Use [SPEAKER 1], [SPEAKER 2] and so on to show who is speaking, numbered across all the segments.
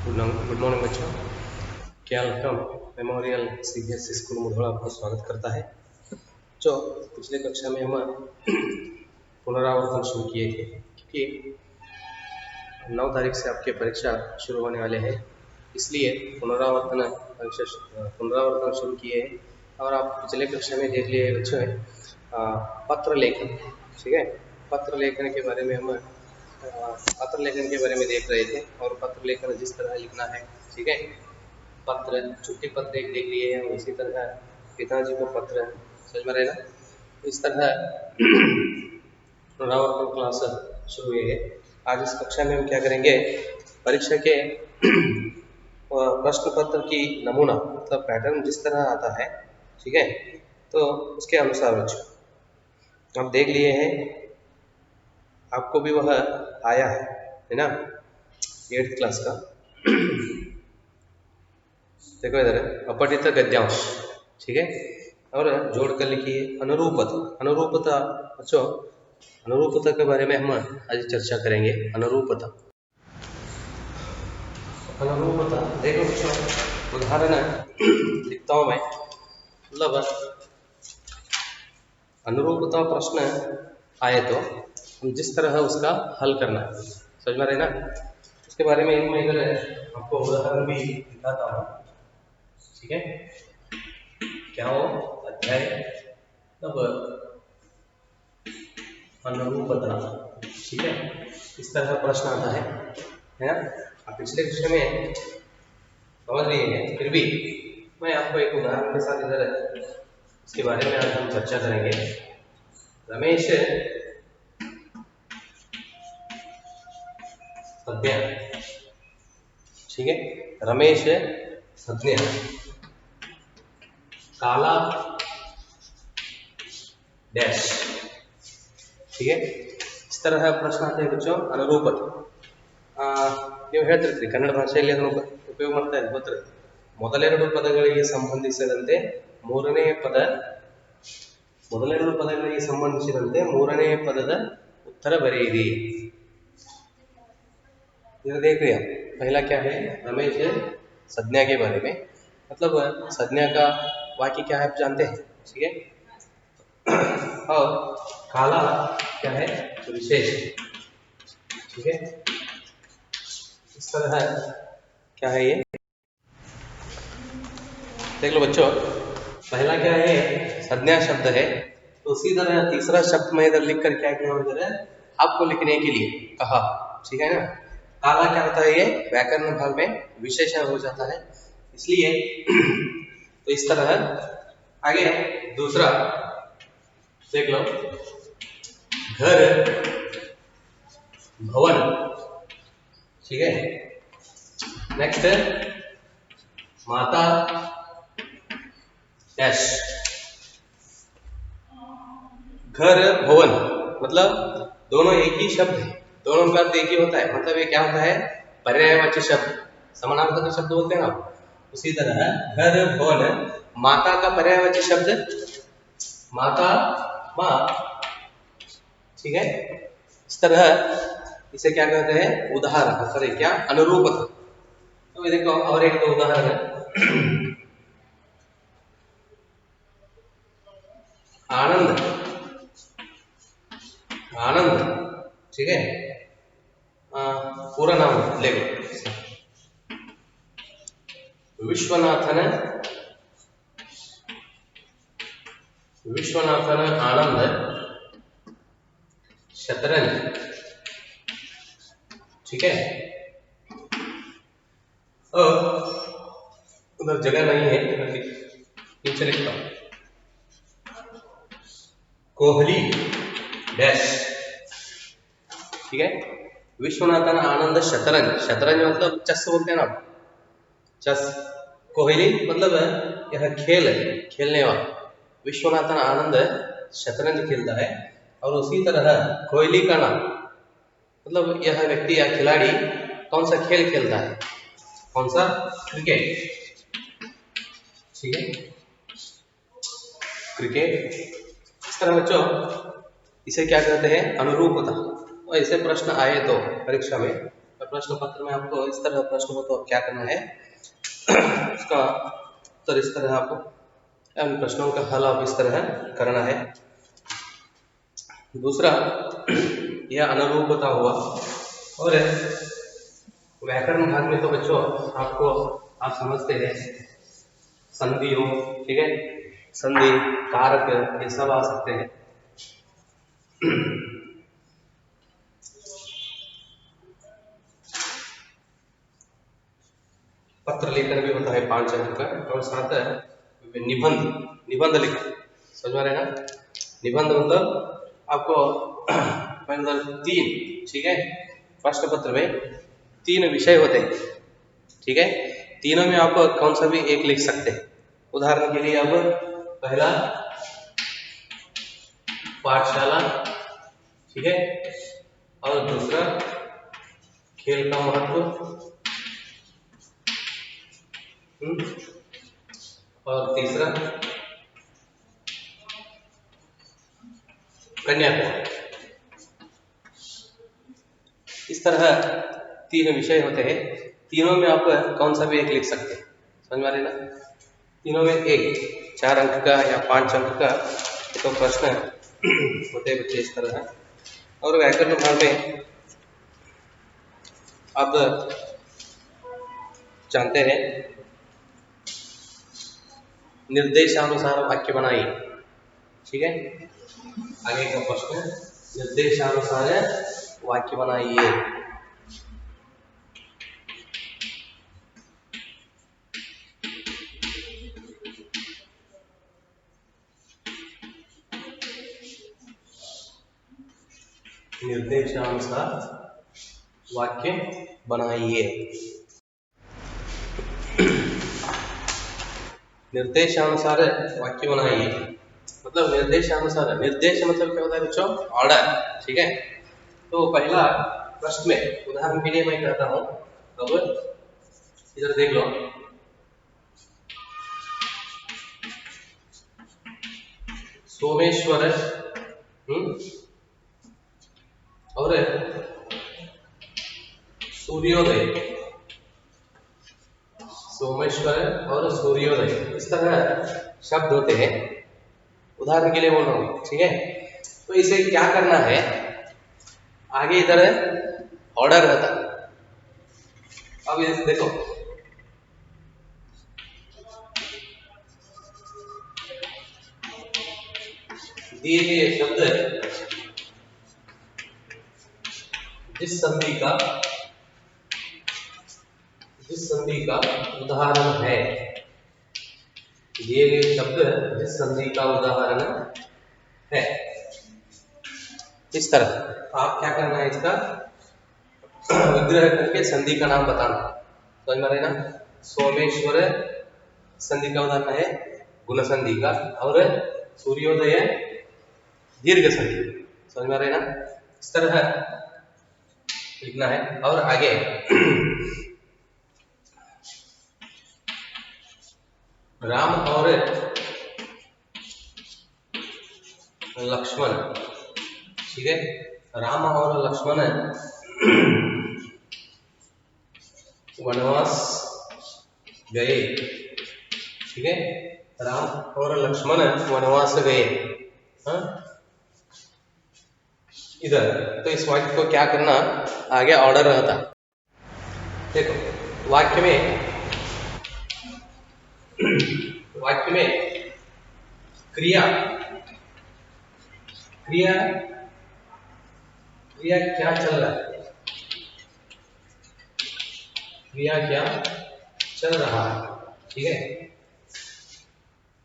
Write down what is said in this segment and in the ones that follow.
[SPEAKER 1] Good morning बच्चों। क्या welcome memorial CBSE school Mudhol आपका स्वागत करता है। जो पिछले कक्षा में हम पुनरावर्तन शुरू किए थे क्योंकि 9 तारीख से आपके परीक्षा शुरू होने वाले हैं, इसलिए पुनरावर्तन शुरू किए हैं। और आप पिछले कक्षा में देख लिए बच्चों पत्र लेखन, ठीक है। पत्र लेखन के बारे में हम पत्र लेखन के बारे में देख रहे थे और पत्र लेखन जिस तरह लिखना है, ठीक है। पत्र छुट्टी पत्र एक देख लिए हैं, इसी तरह पिताजी को पत्र, समझ में रहेगा। इस तरह पुनरावर्तन क्लास शुरू हुई है। आज इस कक्षा में हम क्या करेंगे, परीक्षा के प्रश्न पत्र की नमूना मतलब पैटर्न जिस तरह आता है, ठीक है, तो उसके अनुसार बच्चों हम देख लिए हैं। आपको भी वह आया है ना 8th क्लास का। देखो इधर अपठित गद्यांश, ठीक है, और जोड़कर लिखिए अनुरूपता बच्चों। अनुरूपता के बारे में हम आज चर्चा करेंगे। अनुरूपता देखो बच्चों, उदाहरण लिखता हूँ मैं। मतलब अनुरूपता प्रश्न आए तो हम जिस तरह उसका हल करना है, समझ में रहे ना। उसके बारे में मैं इधर आपको उदाहरण भी दिखाता हूँ, ठीक है। क्या हो अध्याय तब अनुरूपता, ठीक है। इस तरह का प्रश्न आता है ना। आप पिछले विषय में समझ लिए हैं, फिर भी मैं आपको एक उदाहरण के साथ इधर इसके बारे में आज हम चर्चा करेंगे। रमेश संज्ञा, ठीक है, रमेश संज्ञा काला डैश, ठीक है। इस तरह प्रश्न आते हैं बच्चों। अनुरूपता ನೀವು ಹೇಳ್ತಿರ್ತೀರಿ ಕನ್ನಡ ಭಾಷೆಯಲ್ಲಿ ಅದನ್ನು ಉಪಯೋಗ ಮಾಡ್ತಾ ಇದ್ದೀವಿ, ಗೊತ್ತಿರುತ್ತೆ. ಮೊದಲೆರಡು ಪದಗಳಿಗೆ ಸಂಬಂಧಿಸಿದಂತೆ ಮೂರನೇ ಪದದ उत्तर बरेगी। इधर देख रहे हैं, पहला क्या है, रमेश संज्ञा के बारे में, मतलब संज्ञा का वाक्य क्या है आप जानते हैं, ठीक है। और काला क्या है, विशेष, ठीक है। इस तरह क्या है ये देख लो बच्चों। पहला क्या है, संज्ञा शब्द है, तो उसी तरह तीसरा शब्द मैं इधर लिख कर क्या किया इधर आपको लिखने के लिए कहा, ठीक है ना। काला क्या होता है, ये व्याकरण भाग में विशेषण हो जाता है, इसलिए तो इस तरह। आगे दूसरा देख लो, घर भवन, ठीक है। नेक्स्ट माता डैश, घर भवन मतलब दोनों एक ही शब्द है, दोनों का अर्थ एक ही होता है। मतलब ये क्या होता है, पर्यायवाची शब्द, समानार्थक शब्द बोलते हैं ना। उसी तरह घर भवन, माता का पर्यायवाची शब्द माता, माँ, ठीक है। इस तरह इसे क्या कहते हैं, उदाहरण, सॉरी क्या, अनुरूपता। तो ये देखो और एक दो उदाहरण है। आनंद, ठीक है। पूरा नाम ले लो, विश्वनाथन आनंद शतरंज, ठीक है। उधर जगह नहीं है, नीचे लिखता हूं, कोहली डैश, ठीक है। विश्वनाथन आनंद शतरंज, शतरंज मतलब चेस बोलते हैं ना, चेस। कोहली मतलब यह खेल है, खेलने वाला। विश्वनाथन आनंद शतरंज खेलता है। और उसी तरह कोहली का नाम मतलब यह व्यक्ति या खिलाड़ी कौन सा खेल खेलता है, कौन सा, क्रिकेट, ठीक है, क्रिकेट। इस तरह बच्चों इसे क्या कहते हैं, अनुरूपता। और ऐसे प्रश्न आए तो परीक्षा में प्रश्न पत्र में आपको इस तरह प्रश्न हो तो क्या करना है, उसका उत्तर इस तरह आपको, इन प्रश्नों का हल आप इस तरह करना है। दूसरा, यह अनुरूपता हुआ। और व्याकरण भाग में तो बच्चों आपको, आप समझते हैं संधि हो, ठीक है, संधि कारक ये सब आ सकते हैं। पत्र लेखन भी होता है 5 अंक का, और साथ निबंध, निबंध लिखन, समझ में रहेगा। निबंध मतलब आपको मतलब 3, ठीक है, प्रश्न पत्र में 3 विषय होते हैं, ठीक है, तीनों में आप कौन सा भी एक लिख सकते हैं। उदाहरण के लिए अब पहला पाठशाला, ठीक है, और दूसरा खेल का महत्व, और तीसरा कन्याकुमारी। इस तरह 3 विषय होते हैं, तीनों में आप कौन सा भी एक लिख सकते हैं, समझ में आ रही ना। तीनों में एक 4 अंक का या 5 अंक का तो प्रश्न होते हैं बच्चे इस तरह है। और व्याकरण भाग में आप जानते हैं निर्देशानुसार वाक्य बनाइए, ठीक है, आगे का प्रश्न निर्देशानुसार वाक्य बनाइए। निर्देशानुसार वाक्य बनाइए। निर्देशानुसार वाक्य बनाइए मतलब निर्देशानुसार, निर्देश मतलब क्या होता है बच्चों, ऑर्डर, ठीक है। तो पहला प्रश्न में उदाहरण के लिए मैं कहता हूं, अब इधर देख लो, सोमेश्वर और सूर्योदय, सोमेश्वर और सूर्योदय, इस तरह शब्द होते हैं। उदाहरण के लिए बोल रहा हूं, ठीक है। तो इसे क्या करना है, आगे इधर ऑर्डर रहता। अब ये देखो, दिए गए शब्द जिस संधि का उदाहरण है, दिए गए शब्द जिस संधि का उदाहरण है, इस तरह आप क्या करना है, इसका विग्रह करके संधि का नाम बताना, समझ में ना। सोमेश्वर संधि का उदाहरण है गुण संधि का, और सूर्योदय दीर्घ संधि, समझ में ना। इस तरह लिखना है। और आगे राम और लक्ष्मण, ठीक है, राम और लक्ष्मण वनवास गए, ठीक है, राम और लक्ष्मण वनवास गए, हाँ? इधर तो इस वाक्य को क्या करना, आगे ऑर्डर रहता। देखो वाक्य में क्रिया क्रिया क्रिया क्या चल रहा है, क्रिया क्या चल रहा है, ठीक है।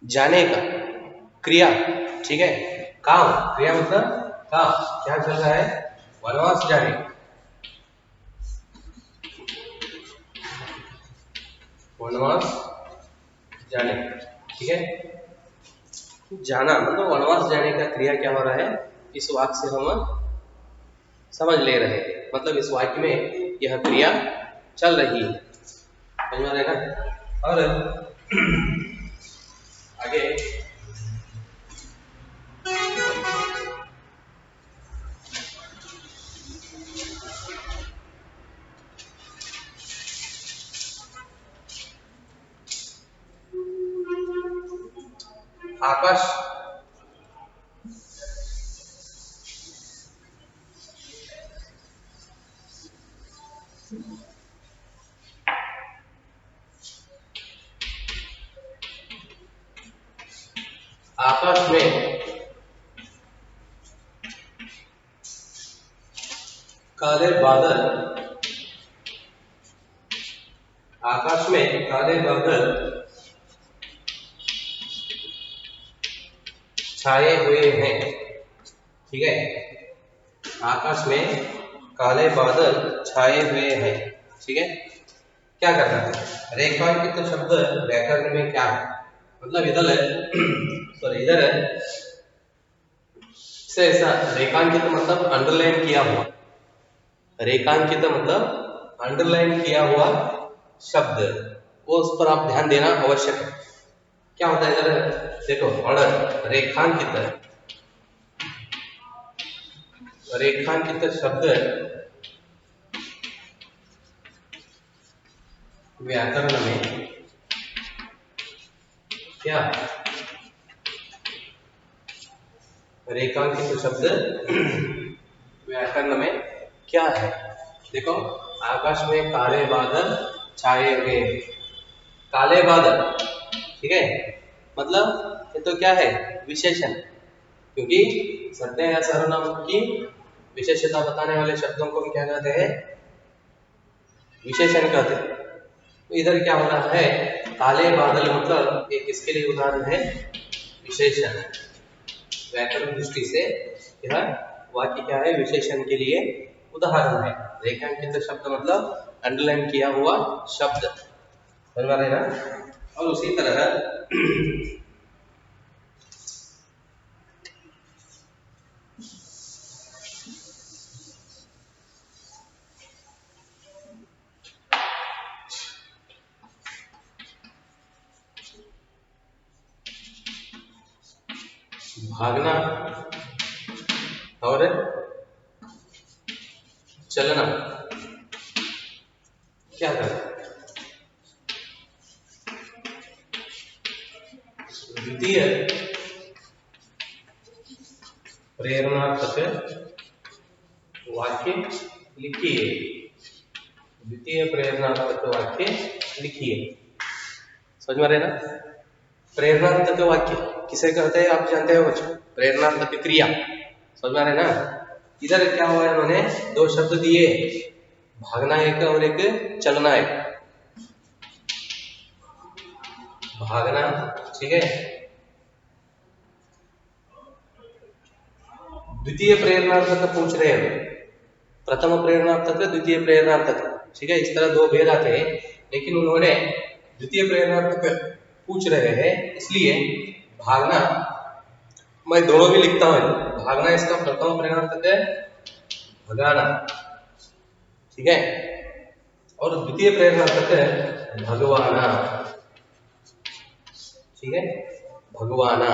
[SPEAKER 1] जाने का क्रिया, ठीक है, काम, क्रिया मतलब काम, क्या चल रहा है, वनवास जाने, वनवास जाने, ठीक है। जाना मतलब वनवास जाने का क्रिया क्या हो रहा है, इस वाक्य से हम समझ ले रहे हैं, मतलब इस वाक्य में यह क्रिया चल रही है, समझ में आएगा। और आगे आकाश आकाश में काले बादल, आकाश में काले बादल छाए हुए हैं। ठीक है, आकाश में काले बादल छाए हुए हैं। ठीक है, क्या करना है, रेखांकित शब्द व्याकरण में क्या है, मतलब इधर सॉरी इधर से ऐसा रेखांकित मतलब अंडरलाइन किया हुआ, रेखांकित मतलब अंडरलाइन किया हुआ शब्द, वो उस पर आप ध्यान देना आवश्यक है। क्या होता है इधर देखो, रेखांकित, रेखांकित शब्द व्याकरण में क्या, रेखांकित शब्द व्याकरण में क्या है। देखो, आकाश में काले बादल छाए हुए, काले बादल, ठीक है, मतलब ये तो क्या है, विशेषण, क्योंकि संज्ञा या सर्वनाम की विशेषता बताने वाले शब्दों को हम क्या कहते हैं, विशेषण कहते हैं। तो इधर क्या हो रहा है, काले बादल मतलब ये किसके लिए उदाहरण है, विशेषण। व्याकरण दृष्टि से यह वाक्य क्या है, विशेषण के लिए उदाहरण है। रेखांकित शब्द मतलब अंडरलाइन किया हुआ शब्द, समझ में आ रहा है ना। और उसी तरह भागना और चलना क्या करता है, द्वितीय प्रेरणात्मक वाक्य लिखिए, द्वितीय प्रेरणात्मक वाक्य लिखिए। समझ में आ रहे ना। प्रेरणात्मक वाक्य किसे कहते हैं, आप जानते हो बच्चों, प्रेरणात्मक क्रिया। समझ में आ रहे ना। इधर क्या हुआ है, उन्होंने दो शब्द दिए, भागना एक और एक चलना एक। भागना, ठीक है, द्वितीय प्रेरणार्थक पूछ रहे हैं, प्रथम प्रेरणार्थक द्वितीय प्रेरणार्थक, ठीक है, इस तरह दो भेद आते हैं, लेकिन उन्होंने द्वितीय प्रेरणार्थक पूछ रहे हैं, इसलिए भागना मैं दोनों भी लिखता हूं। भागना इसका प्रथम प्रेरणार्थक है, भगाना, ठीक है, और द्वितीय प्रेरणार्थक है भगवाना, ठीक है, भगवाना।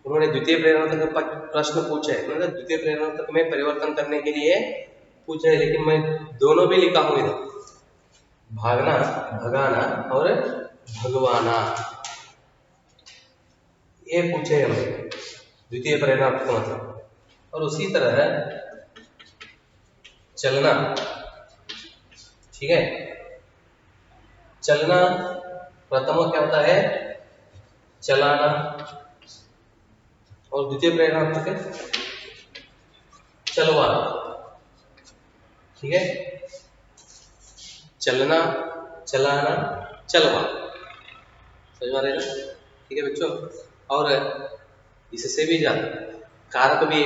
[SPEAKER 1] उन्होंने द्वितीय प्रेरणार्थक का प्रश्न पूछा है, मतलब द्वितीय प्रेरणार्थक में परिवर्तन करने के लिए पूछा है, लेकिन मैं दोनों भी लिखा हूं इधर, भागना, भगाना और भगवाना, ये पूछे हमें द्वितीय प्रेरणार्थक मतलब। और उसी तरह चलना, ठीक है, चलना प्रथम क्या होता है, चलाना, और द्वितीय प्रेरणार्थक है चलवाना, ठीक है, चलना, चलाना, चलवाना। समझ में आ रहा है ना, ठीक है बच्चों। और इससे भी ज्यादा कारक भी,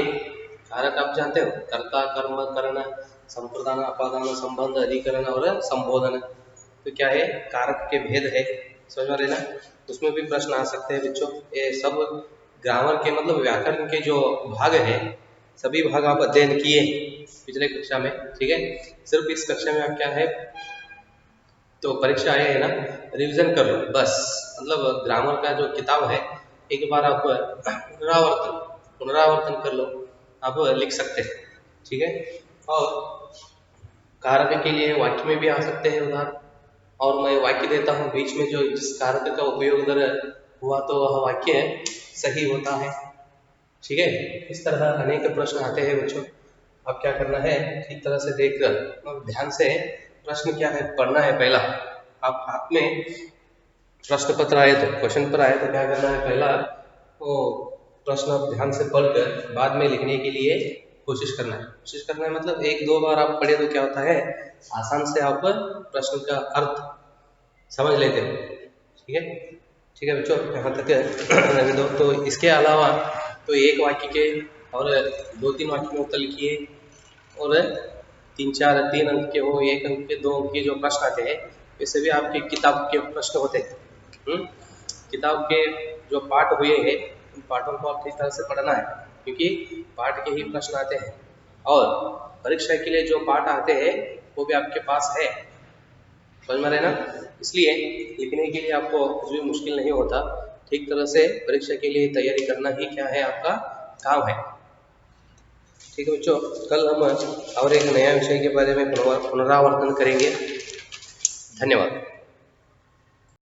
[SPEAKER 1] कारक आप जानते हो, कर्ता, कर्म, करण, संप्रदान, अपादान, संबंध, अधिकरण और संबोधन। तो क्या है, कारक के भेद है, समझ में आ रहे ना। उसमें भी प्रश्न आ सकते हैं बच्चों। ये सब ग्रामर के मतलब व्याकरण के जो भाग है, सभी भाग आप अध्ययन किए पिछले कक्षा में, ठीक है। सिर्फ इस कक्षा में आप क्या है, तो परीक्षा आए है ना, रिवीजन कर लो बस। मतलब ग्रामर का जो किताब है, एक बार आप पुनरावर्तन कर लो, आप लिख सकते हैं, ठीक है। और कारक के लिए वाक्य में भी आ सकते हैं उदाहरण, और मैं वाक्य देता हूँ, बीच में जो जिस कारक का उपयोग उधर हुआ तो वह वाक्य सही होता है। ठीक है, इस तरह अनेक प्रश्न आते हैं बच्चों। अब क्या करना है, ठीक तरह से देखकर और ध्यान से प्रश्न क्या है पढ़ना है। पहला आप हाथ में प्रश्न पत्र आए तो क्वेश्चन पेपर आए तो क्या करना है, पहला वो प्रश्न ध्यान से पढ़कर बाद में लिखने के लिए कोशिश करना है। कोशिश करना है मतलब एक दो बार आप पढ़े तो क्या होता है, आसान से आप प्रश्न का अर्थ समझ लेते हो। ठीक है, ठीक है बच्चों, यहाँ तक रहने दो। तो इसके अलावा तो एक वाक्य के और 2-3 वाक्य में उत्तर लिखिए, और 3 अंक के हो, 1 अंक के, 2 अंक के जो प्रश्न आते हैं वैसे भी आपके किताब के प्रश्न होते हैं। किताब के जो पाठ हुए हैं उन पाठों को आप ठीक तरह से पढ़ना है, क्योंकि पाठ के ही प्रश्न आते हैं। और परीक्षा के लिए जो पाठ आते हैं वो भी आपके पास है, समझ में रहे ना। इसलिए लिखने के लिए आपको कुछ भी मुश्किल नहीं होता। ठीक तरह से परीक्षा के लिए तैयारी करना ही क्या है, आपका काम है। ठीक है बच्चों, कल हम और एक नया विषय के बारे में पुनरावर्तन करेंगे। धन्यवाद।